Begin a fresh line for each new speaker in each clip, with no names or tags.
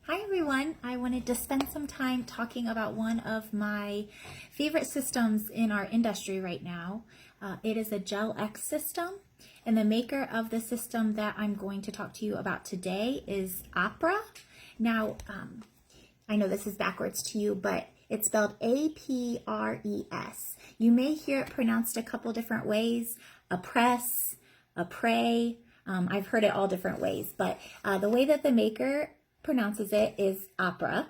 Hi everyone, I wanted to spend some time talking about one of my favorite systems in our industry right now. It is a Gel X system, and the maker of the system that I'm going to talk to you about today is Apres. Now, I know this is backwards to you, but it's spelled A-P-R-E-S. You may hear it pronounced a couple different ways, Apres, Apres. I've heard it all different ways, but the way that the maker pronounces it is Apres.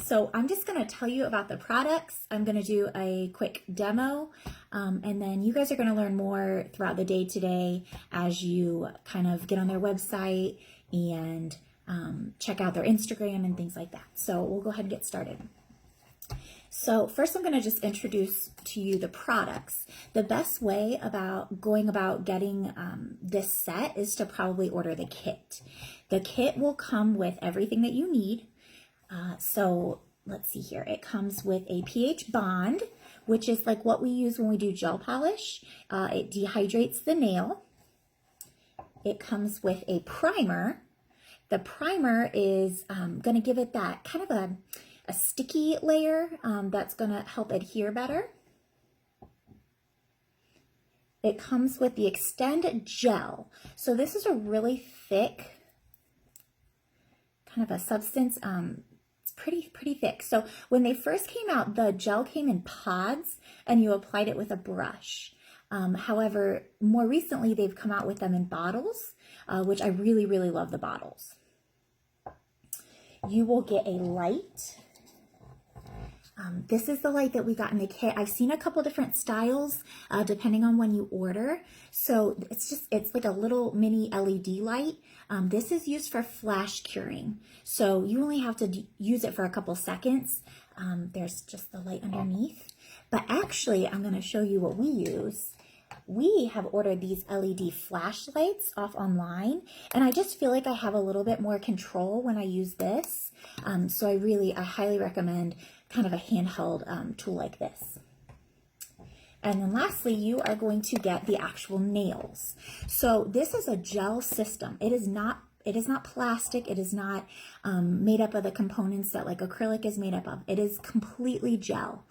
So I'm just going to tell you about the products. I'm going to do a quick demo, and then you guys are going to learn more throughout the day today as you kind of get on their website and check out their Instagram and things like that. So we'll go ahead and get started. So first I'm going to just introduce to you the products. The best way about going about getting this set is to probably order the kit. The kit will come with everything that you need. So let's see here. It comes with a pH bond, which is like what we use when we do gel polish. It dehydrates the nail. It comes with a primer. The primer is going to give it that kind of a sticky layer that's going to help adhere better. It comes with the Extend Gel. So this is a really thick kind of a substance. It's pretty thick. So when they first came out, the gel came in pods and you applied it with a brush. However, more recently they've come out with them in bottles, which I really love the bottles. You will get a light. This is the light that we got in the kit. I've seen a couple different styles depending on when you order. So it's like a little mini LED light. This is used for flash curing. So you only have to use it for a couple seconds. There's just the light underneath. But actually, I'm going to show you what we use. We have ordered these LED flashlights off online, and I just feel like I have a little bit more control when I use this. So I highly recommend kind of a handheld tool like this. And then lastly, you are going to get the actual nails. So this is a gel system. It is not plastic. It is not made up of the components that like acrylic is made up of. It is completely gel.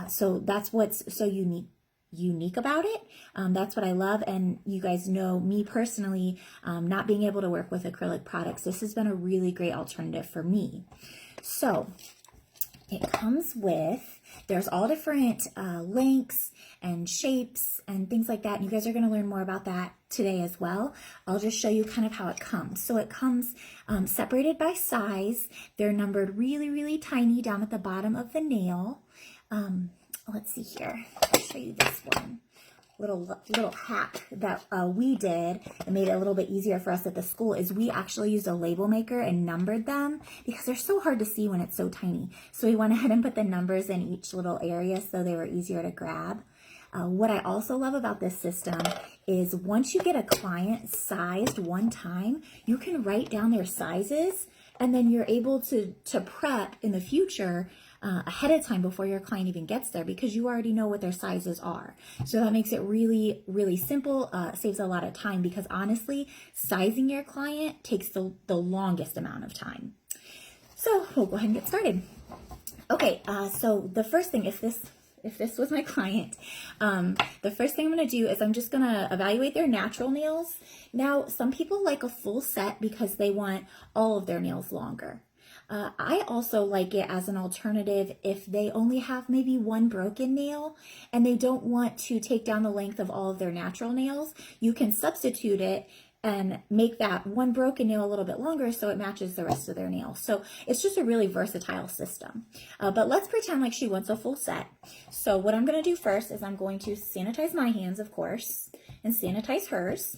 So that's what's so unique about it. That's what I love. And you guys know me personally, not being able to work with acrylic products. This has been a really great alternative for me. So it comes with, there's all different lengths and shapes and things like that. And you guys are going to learn more about that today as well. I'll just show you kind of how it comes. So it comes separated by size. They're numbered really tiny down at the bottom of the nail. Let's see here. I'll show you this one. Little hack that we did and made it a little bit easier for us at the school is we actually used a label maker and numbered them because they're so hard to see when it's so tiny. So we went ahead and put the numbers in each little area so they were easier to grab. What I also love about this system is once you get a client sized one time, you can write down their sizes and then you're able to prep in the future ahead of time before your client even gets there because you already know what their sizes are. So that makes it really simple, saves a lot of time because honestly, sizing your client takes the longest amount of time. So we'll go ahead and get started. Okay, so the first thing, if this was my client, the first thing I'm going to do is I'm just going to evaluate their natural nails. Now, some people like a full set because they want all of their nails longer. I also like it as an alternative if they only have maybe one broken nail and they don't want to take down the length of all of their natural nails. You can substitute it and make that one broken nail a little bit longer so it matches the rest of their nails. So it's just a really versatile system. But let's pretend like she wants a full set. So what I'm going to do first is I'm going to sanitize my hands, of course, and sanitize hers.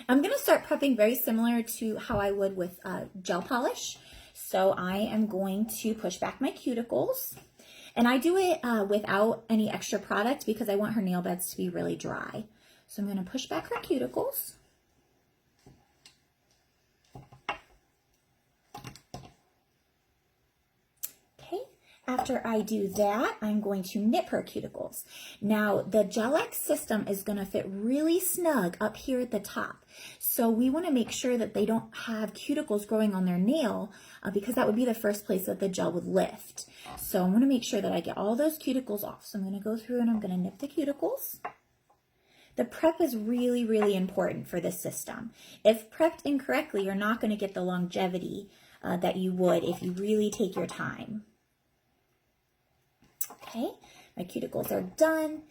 I'm going to start prepping very similar to how I would with gel polish. So I am going to push back my cuticles. And I do it without any extra product because I want her nail beds to be really dry. So I'm going to push back her cuticles. Okay. After I do that, I'm going to nip her cuticles. Now, the Gel-X system is going to fit really snug up here at the top. So we want to make sure that they don't have cuticles growing on their nail because that would be the first place that the gel would lift. So I want to make sure that I get all those cuticles off. So I'm going to go through and I'm going to nip the cuticles. The prep is really, really important for this system. If prepped incorrectly, you're not going to get the longevity that you would if you really take your time. Okay, my cuticles are done.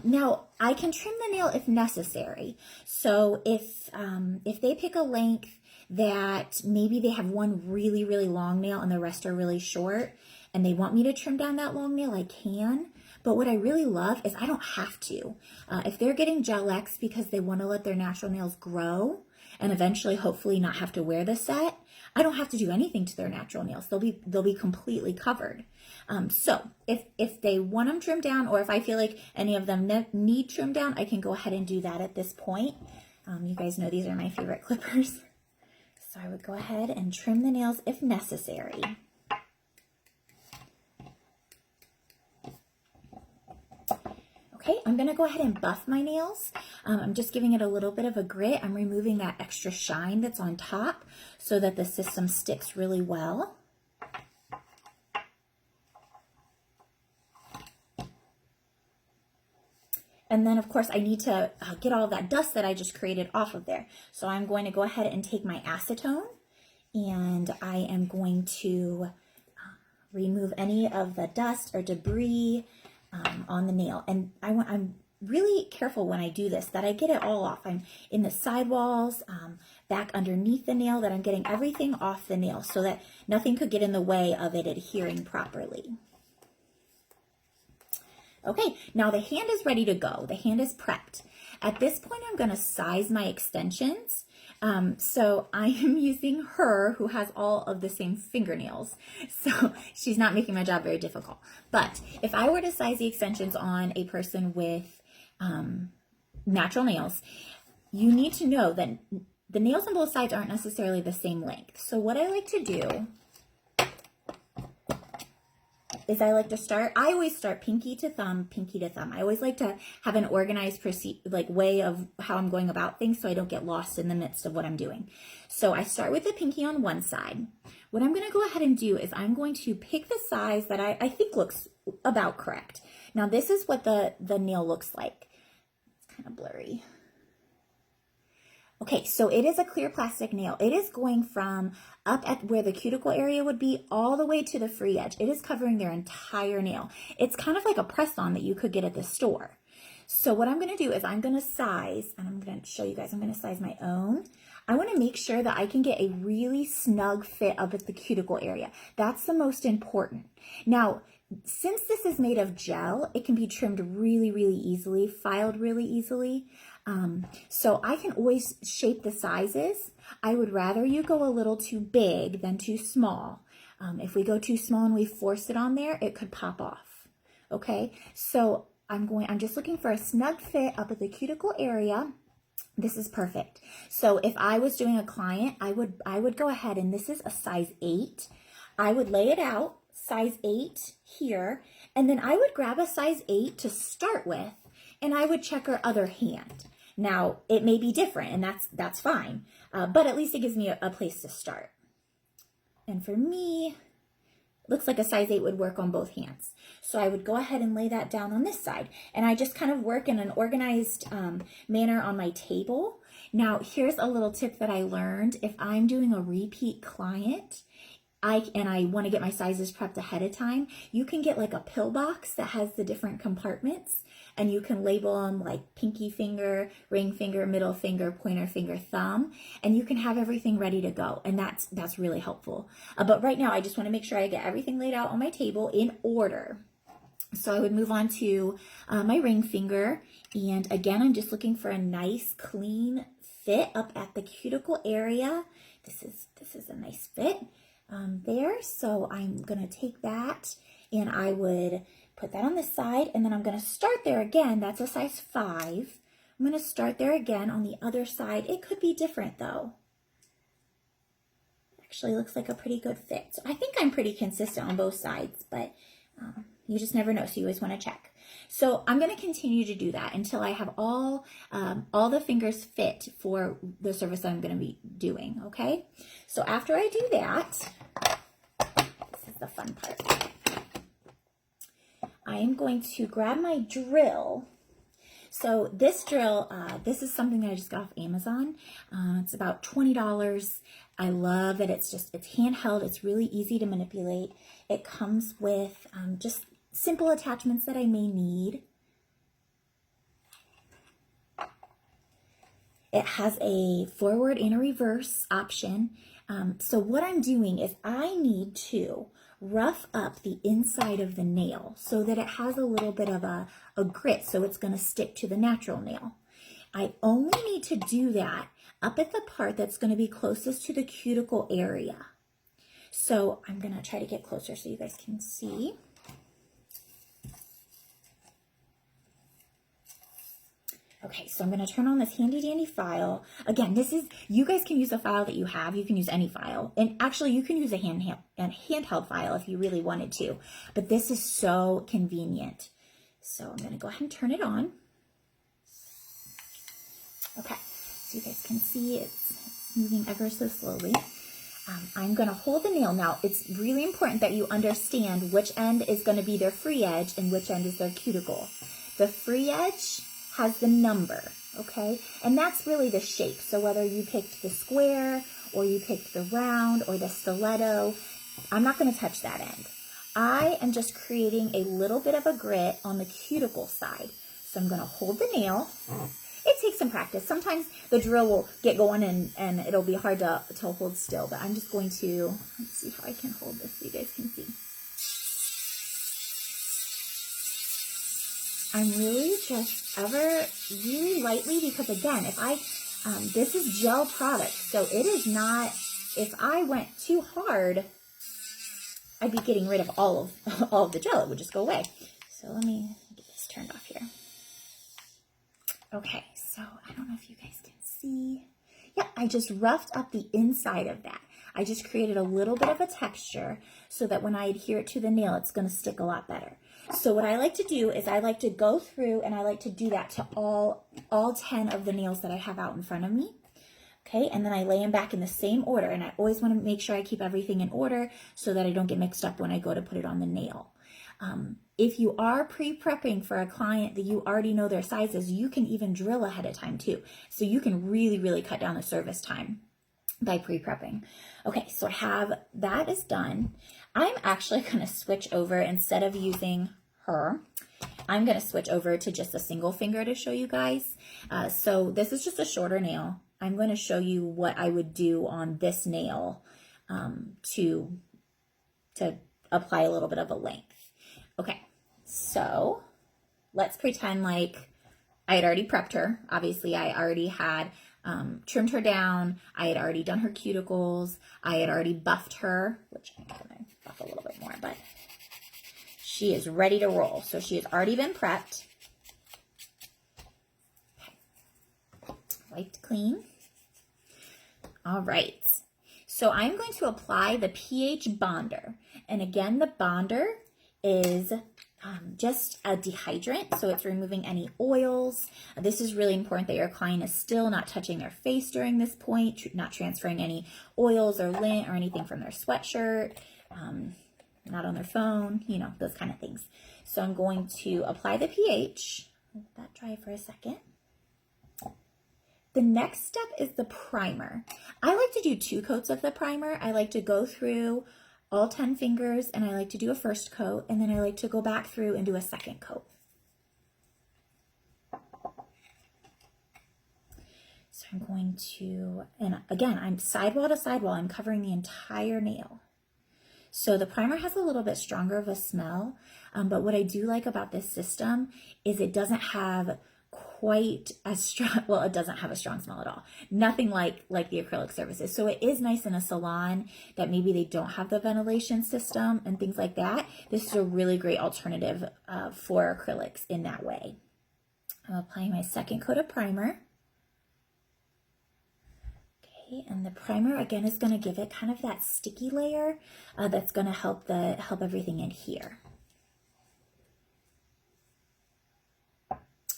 Now I can trim the nail if necessary. So if they pick a length that maybe they have one really, really long nail and the rest are really short and they want me to trim down that long nail, I can. But what I really love is I don't have to. If they're getting Gel-X because they want to let their natural nails grow and eventually hopefully not have to wear the set, I don't have to do anything to their natural nails. They'll be completely covered. So if they want them trimmed down or if I feel like any of them need trimmed down, I can go ahead and do that at this point. You guys know these are my favorite clippers. So I would go ahead and trim the nails if necessary. Okay, I'm going to go ahead and buff my nails. I'm just giving it a little bit of a grit. I'm removing that extra shine that's on top so that the system sticks really well. And then, of course, I need to get all of that dust that I just created off of there. So I'm going to go ahead and take my acetone, and I am going to remove any of the dust or debris on the nail. And I'm really careful when I do this that I get it all off. I'm in the sidewalls, back underneath the nail, that I'm getting everything off the nail so that nothing could get in the way of it adhering properly. Okay, now the hand is ready to go. The hand is prepped. At this point, I'm going to size my extensions. So I am using her, who has all of the same fingernails. So she's not making my job very difficult. But if I were to size the extensions on a person with natural nails, you need to know that the nails on both sides aren't necessarily the same length. So what I like to do is I always start pinky to thumb, pinky to thumb. I always like to have an organized way of how I'm going about things so I don't get lost in the midst of what I'm doing. So I start with the pinky on one side. What I'm going to go ahead and do is I'm going to pick the size that I think looks about correct. Now this is what the nail looks like. It's kind of blurry. Okay, so it is a clear plastic nail. It is going from up at where the cuticle area would be all the way to the free edge. It is covering their entire nail. It's kind of like a press-on that you could get at the store. So what I'm going to do is I'm going to size, and I'm going to show you guys, I'm going to size my own. I want to make sure that I can get a really snug fit up at the cuticle area. That's the most important. Now, since this is made of gel, it can be trimmed really, really easily, filed really easily. So I can always shape the sizes. I would rather you go a little too big than too small. If we go too small and we force it on there, it could pop off. Okay, so I'm just looking for a snug fit up at the cuticle area. This is perfect. So if I was doing a client, I would go ahead, and this is a size 8. I would lay it out, size 8 here, and then I would grab a size 8 to start with, and I would check her other hand. Now, it may be different, and that's fine, but at least it gives me a place to start. And for me, looks like a size 8 would work on both hands. So I would go ahead and lay that down on this side, and I just kind of work in an organized manner on my table. Now, here's a little tip that I learned. If I'm doing a repeat client, and I want to get my sizes prepped ahead of time, you can get like a pill box that has the different compartments, and you can label them like pinky finger, ring finger, middle finger, pointer finger, thumb, and you can have everything ready to go, and that's really helpful. But right now, I just want to make sure I get everything laid out on my table in order. So I would move on to my ring finger, and again, I'm just looking for a nice, clean fit up at the cuticle area. This is a nice fit. There, so I'm going to take that and I would put that on the side, and then I'm going to start there again. That's a size 5. I'm going to start there again on the other side. It could be different though. actually looks like a pretty good fit. So I think I'm pretty consistent on both sides, but you just never know, so you always want to check. So I'm going to continue to do that until I have all the fingers fit for the service I'm going to be doing, okay? So after I do that, this is the fun part. I am going to grab my drill. So this drill, this is something that I just got off Amazon. It's about $20. I love that it's handheld. It's really easy to manipulate. It comes with just simple attachments that I may need. It has a forward and a reverse option. So what I'm doing is I need to rough up the inside of the nail so that it has a little bit of a grit, so it's going to stick to the natural nail. I only need to do that up at the part that's going to be closest to the cuticle area. So I'm going to try to get closer so you guys can see. Okay, so I'm going to turn on this handy dandy file. Again, you guys can use a file that you have. You can use any file. And actually, you can use a handheld file if you really wanted to. But this is so convenient. So I'm going to go ahead and turn it on. Okay, so you guys can see it's moving ever so slowly. I'm going to hold the nail. Now, it's really important that you understand which end is going to be their free edge and which end is their cuticle. The free edge has the number, okay? And that's really the shape. So whether you picked the square or you picked the round or the stiletto, I'm not going to touch that end. I am just creating a little bit of a grit on the cuticle side. So I'm going to hold the nail. It takes some practice. Sometimes the drill will get going and it'll be hard to hold still, but I'm just going to, let's see how I can hold this so you guys can see. I'm really just really lightly, because again, if this is gel product, so it is not, if I went too hard, I'd be getting rid of all of the gel. It would just go away. So let me get this turned off here. Okay, so I don't know if you guys can see. Yeah, I just roughed up the inside of that. I just created a little bit of a texture so that when I adhere it to the nail, it's going to stick a lot better. So what I like to do is I like to go through and I like to do that to all 10 of the nails that I have out in front of me. Okay, and then I lay them back in the same order, and I always want to make sure I keep everything in order so that I don't get mixed up when I go to put it on the nail. If you are pre-prepping for a client that you already know their sizes, you can even drill ahead of time too. So you can really, really cut down the service time by pre-prepping. Okay, so I have that is done. I'm actually going to switch over, instead of using her, I'm going to switch over to just a single finger to show you guys. So this is just a shorter nail. I'm going to show you what I would do on this nail to apply a little bit of a length. Okay, so let's pretend like I had already prepped her. Obviously, I already had trimmed her down. I had already done her cuticles. I had already buffed her, which I'm going to buff a little bit more, but she is ready to roll. So she has already been prepped. Okay. Wiped clean. All right. So I'm going to apply the pH bonder. And again, the bonder is just a dehydrant, so it's removing any oils. This is really important that your client is still not touching their face during this point, not transferring any oils or lint or anything from their sweatshirt, not on their phone, you know, those kind of things. So I'm going to apply the pH. Let that dry for a second. The next step is the primer. I like to do 2 coats of the primer. I like to go through all 10 fingers, and I like to do a first coat, and then I like to go back through and do a second coat. So I'm going to, and again, I'm sidewall to sidewall, I'm covering the entire nail. So the primer has a little bit stronger of a smell, but what I do like about this system is it doesn't have quite as strong, well, it doesn't have a strong smell at all. Nothing like the acrylic surfaces. So it is nice in a salon that maybe they don't have the ventilation system and things like that. This is a really great alternative for acrylics in that way. I'm applying my second coat of primer. Okay, and the primer again is going to give it kind of that sticky layer that's going to help everything adhere.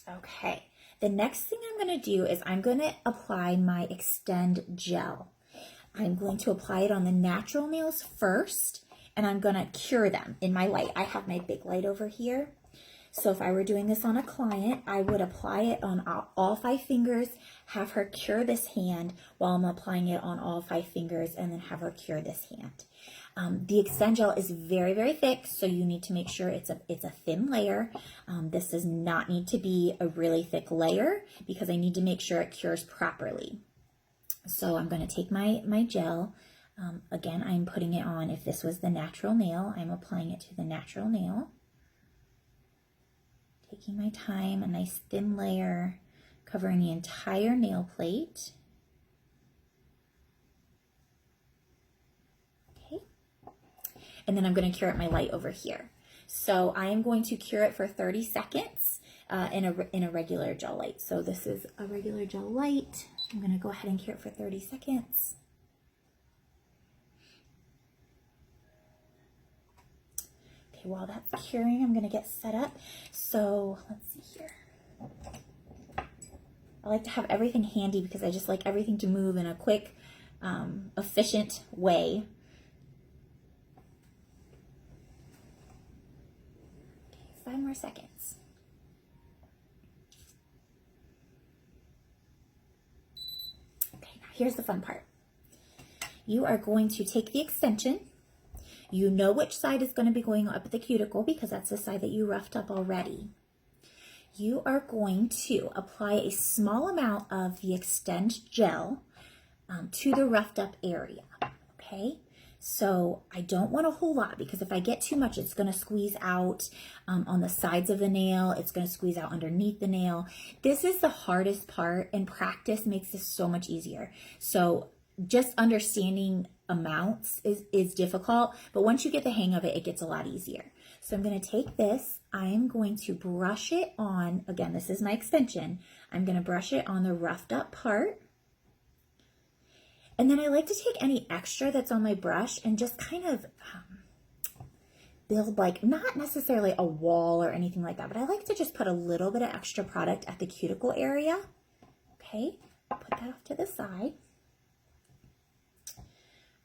Okay, the next thing I'm going to do is I'm going to apply my Extend Gel. I'm going to apply it on the natural nails first, and I'm going to cure them in my light. I have my big light over here. So if I were doing this on a client, I would apply it on all 5 fingers, have her cure this hand while I'm applying it on all 5 fingers, and then have her cure this hand. The Extend Gel is very, very thick, so you need to make sure it's a thin layer. This does not need to be a really thick layer because I need to make sure it cures properly. So I'm going to take my gel. Again, I'm putting it on, if this was the natural nail, I'm applying it to the natural nail. Taking my time, a nice thin layer, covering the entire nail plate. Okay. And then I'm going to cure it my light over here. So I am going to cure it for 30 seconds in a regular gel light. So this is a regular gel light. I'm going to go ahead and cure it for 30 seconds. While that's curing, I'm going to get set up. So let's see here. I like to have everything handy because I just like everything to move in a quick, efficient way. Okay, 5 more seconds. Okay, now here's the fun part. You are going to take the extension. You know which side is going to be going up the cuticle because that's the side that you roughed up already. You are going to apply a small amount of the Extend Gel to the roughed up area, okay? So I don't want a whole lot because if I get too much, it's going to squeeze out on the sides of the nail. It's going to squeeze out underneath the nail. This is the hardest part, and practice makes this so much easier. So just understanding amounts is difficult, but once you get the hang of it, it gets a lot easier. So I'm going to take this, I am going to brush it on, again, this is my extension, I'm going to brush it on the roughed up part. And then I like to take any extra that's on my brush and just kind of build, like, not necessarily a wall or anything like that, but I like to just put a little bit of extra product at the cuticle area. Okay, put that off to the side.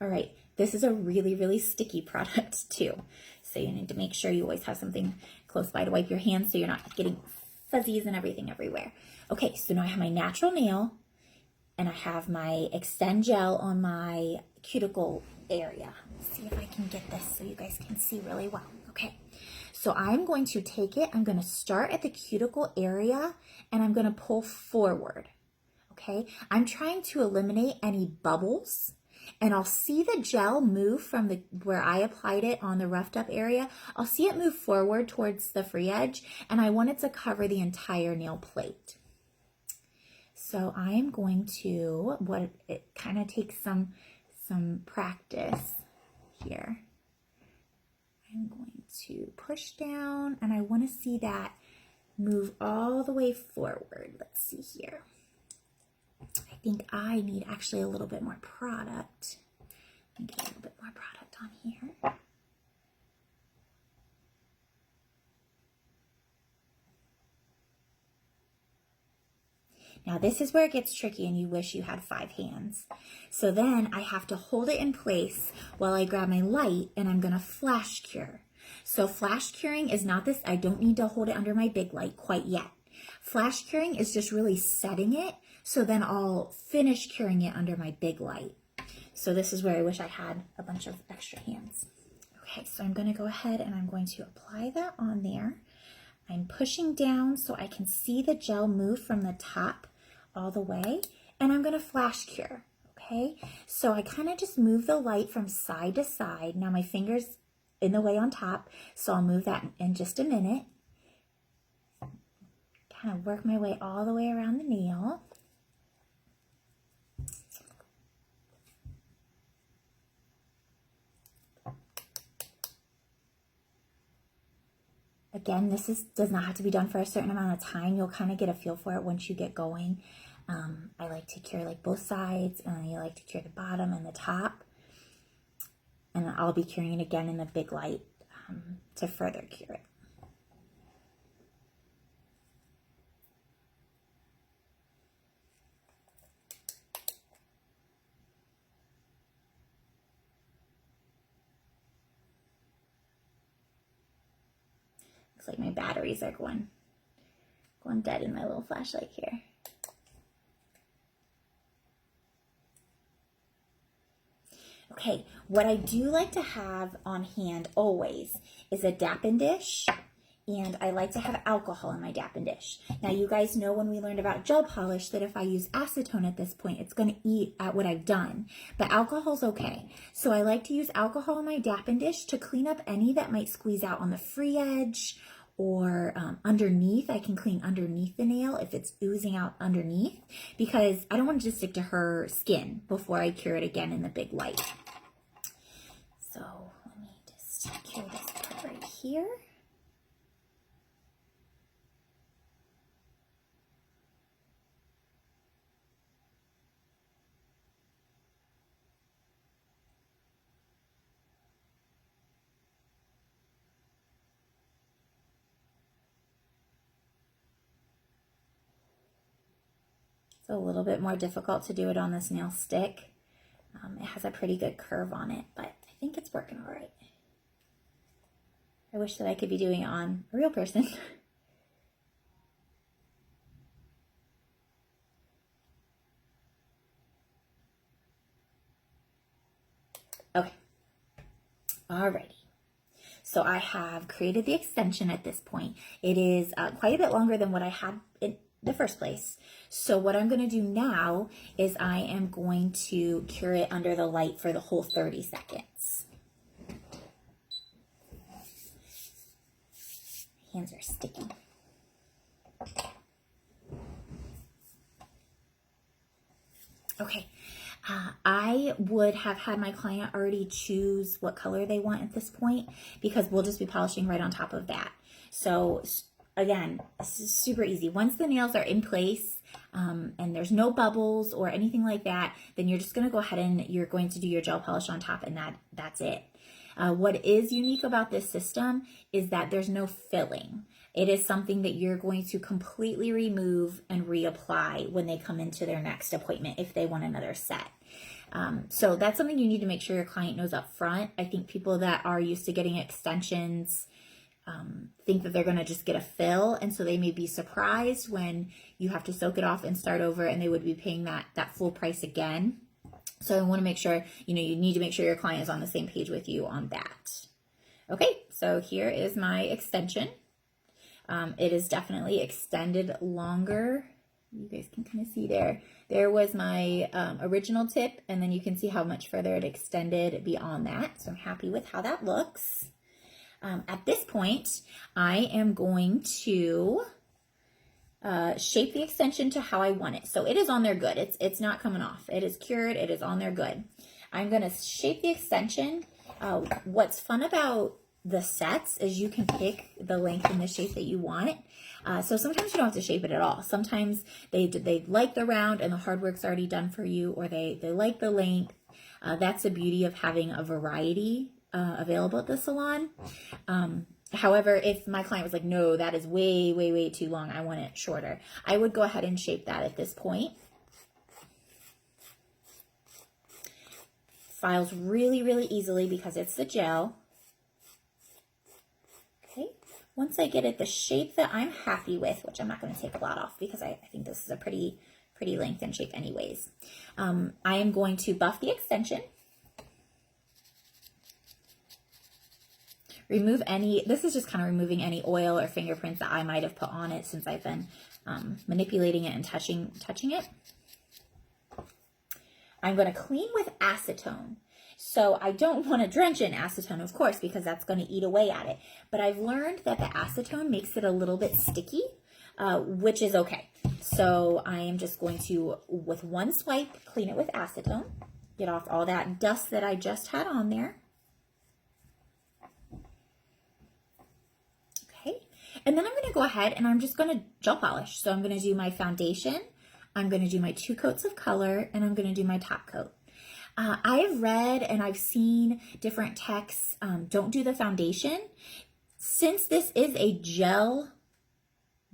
All right, this is a really, really sticky product too. So you need to make sure you always have something close by to wipe your hands so you're not getting fuzzies and everything everywhere. Okay, so now I have my natural nail and I have my Extend Gel on my cuticle area. Let's see if I can get this so you guys can see really well. Okay, so I'm going to take it, I'm going to start at the cuticle area and I'm going to pull forward. Okay, I'm trying to eliminate any bubbles. And I'll see the gel move from where I applied it on the roughed up area. I'll see it move forward towards the free edge, and I want it to cover the entire nail plate. So I am going to, it kind of takes some practice here. I'm going to push down, and I want to see that move all the way forward. Let's see here. I think I need actually a little bit more product. Let me get a little bit more product on here. Now this is where it gets tricky and you wish you had 5 hands. So then I have to hold it in place while I grab my light and I'm gonna flash cure. So flash curing is not this, I don't need to hold it under my big light quite yet. Flash curing is just really setting it, so then I'll finish curing it under my big light. So this is where I wish I had a bunch of extra hands. Okay, so I'm going to go ahead and I'm going to apply that on there. I'm pushing down so I can see the gel move from the top all the way, and I'm going to flash cure. Okay, so I kind of just move the light from side to side. Now my finger's in the way on top, so I'll move that in just a minute. Kind of work my way all the way around the nail. Again, this does not have to be done for a certain amount of time. You'll kind of get a feel for it once you get going. I like to cure like both sides, and I like to cure the bottom and the top. And I'll be curing it again in the big light to further cure it. Looks like my batteries are going dead in my little flashlight here. Okay, what I do like to have on hand always is a Dappen dish, and I like to have alcohol in my Dappen dish. Now, you guys know when we learned about gel polish that if I use acetone at this point, it's going to eat at what I've done, but alcohol's okay. So I like to use alcohol in my Dappen dish to clean up any that might squeeze out on the free edge or underneath. I can clean underneath the nail if it's oozing out underneath, because I don't want it to stick to her skin before I cure it again in the big light. So let me just cure this part right here. It's a little bit more difficult to do it on this nail stick. It has a pretty good curve on it, but I think it's working all right. I wish that I could be doing it on a real person. Okay. Alrighty. So I have created the extension at this point. It is quite a bit longer than what I had in the first place. So what I'm going to do now is I am going to cure it under the light for the whole 30 seconds. Hands are sticky. Okay. I would have had my client already choose what color they want at this point, because we'll just be polishing right on top of that. So again, this is super easy. Once the nails are in place and there's no bubbles or anything like that, then you're just going to go ahead and you're going to do your gel polish on top, and that's it. What is unique about this system is that there's no filling. It is something that you're going to completely remove and reapply when they come into their next appointment if they want another set. So that's something you need to make sure your client knows up front. I think people that are used to getting extensions think that they're going to just get a fill, and so they may be surprised when you have to soak it off and start over, and they would be paying that full price again. So I want to make sure, you need to make sure your client is on the same page with you on that. Okay, so here is my extension. It is definitely extended longer. You guys can kind of see there. There was my original tip, and then you can see how much further it extended beyond that. So I'm happy with how that looks. At this point, I am going to shape the extension to how I want it. So it is on there good. It's not coming off. It is cured. It is on there good. I'm going to shape the extension. What's fun about the sets is you can pick the length and the shape that you want. So sometimes you don't have to shape it at all. Sometimes they like the round and the hard work's already done for you, or they like the length. That's the beauty of having a variety available at the salon. However, if my client was like, no, that is way, way, way too long, I want it shorter, I would go ahead and shape that at this point. Files really, really easily because it's the gel. Okay, once I get it the shape that I'm happy with, which I'm not going to take a lot off because I think this is a pretty length and shape anyways, I am going to buff the extension. Remove any, this is just kind of removing any oil or fingerprints that I might have put on it since I've been manipulating it and touching it. I'm going to clean with acetone. So I don't want to drench it in acetone, of course, because that's going to eat away at it. But I've learned that the acetone makes it a little bit sticky, which is okay. So I am just going to, with one swipe, clean it with acetone. Get off all that dust that I just had on there. And then I'm going to go ahead and I'm just going to gel polish. So I'm going to do my foundation I'm going to do my 2 coats of color, and I'm going to do my top coat. I have read and I've seen different texts, don't do the foundation. Since this is a gel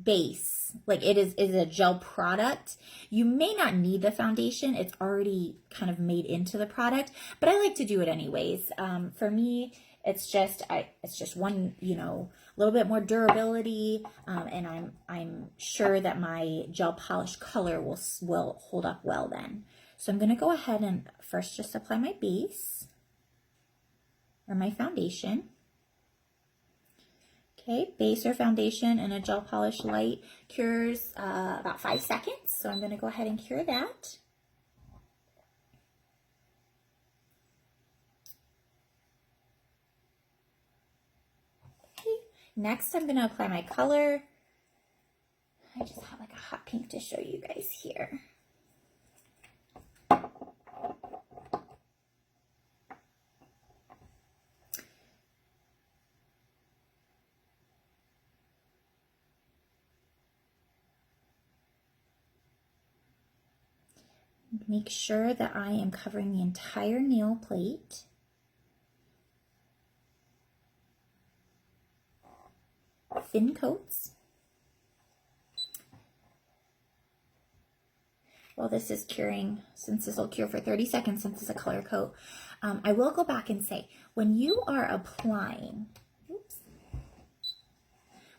base, like it is a gel product, you may not need the foundation. It's already kind of made into the product, but I like to do it anyways. For me, it's just one, a little bit more durability, and I'm sure that my gel polish color will hold up well then. So I'm going to go ahead and first just apply my base or my foundation. Okay, base or foundation and a gel polish light cures about 5 seconds. So I'm going to go ahead and cure that. Okay, next I'm going to apply my color. I just have like a hot pink to show you guys here. Make sure that I am covering the entire nail plate. Thin coats. While this is curing, since this will cure for 30 seconds since it's a color coat, I will go back and say, when you are applying,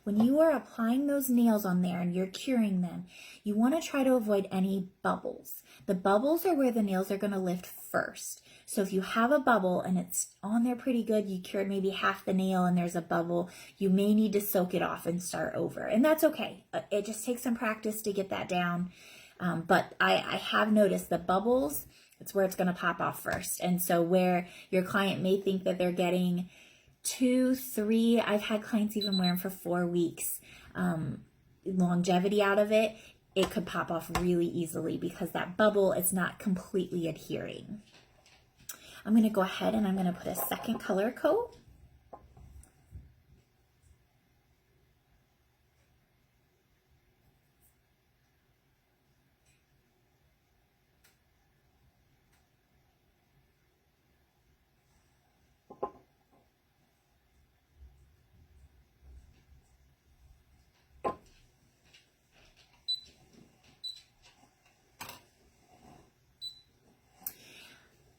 when you are applying those nails on there and you're curing them, you want to try to avoid any bubbles. The bubbles are where the nails are going to lift first. So if you have a bubble and it's on there pretty good, you cured maybe half the nail and there's a bubble, you may need to soak it off and start over. And that's okay. It just takes some practice to get that down. But I have noticed the bubbles, it's where it's going to pop off first. And so where your client may think that they're getting 2, 3, I've had clients even wear them for 4 weeks, longevity out of it, it could pop off really easily because that bubble is not completely adhering. I'm going to go ahead and I'm going to put a second color coat.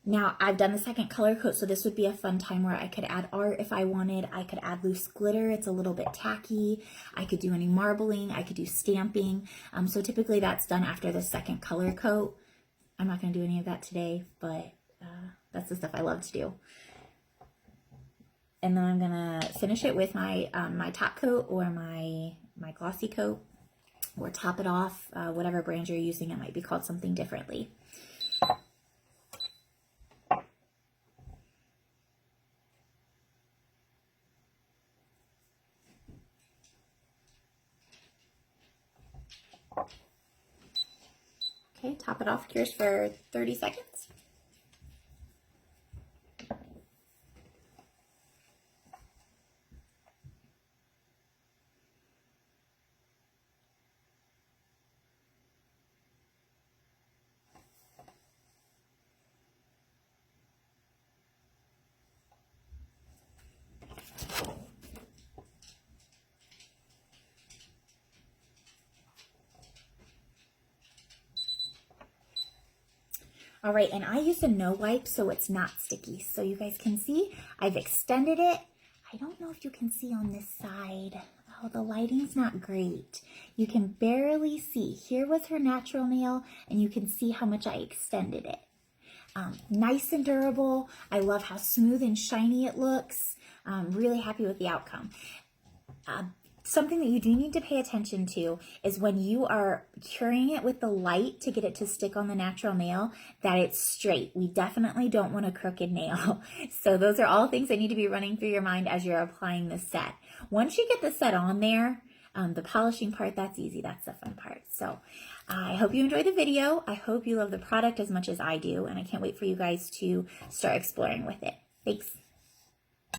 Now I've done the second color coat, so this would be a fun time where I could add art if I wanted. I could add loose glitter. It's a little bit tacky. I could do any marbling. I could do stamping. So typically that's done after the second color coat. I'm not going to do any of that today, but that's the stuff I love to do. And then I'm going to finish it with my my top coat or my glossy coat, or top it off, whatever brand you're using. It might be called something differently. Okay, top it off, cures for 30 seconds. All right, and I use a no wipe so it's not sticky. So you guys can see I've extended it. I don't know if you can see on this side. Oh, the lighting's not great. You can barely see. Here was her natural nail, and you can see how much I extended it. Nice and durable. I love how smooth and shiny it looks. Really happy with the outcome. Something that you do need to pay attention to is when you are curing it with the light to get it to stick on the natural nail, that it's straight. We definitely don't want a crooked nail. So those are all things that need to be running through your mind as you're applying the set. Once you get the set on there, the polishing part, that's easy. That's the fun part. So I hope you enjoyed the video. I hope you love the product as much as I do, and I can't wait for you guys to start exploring with it. Thanks.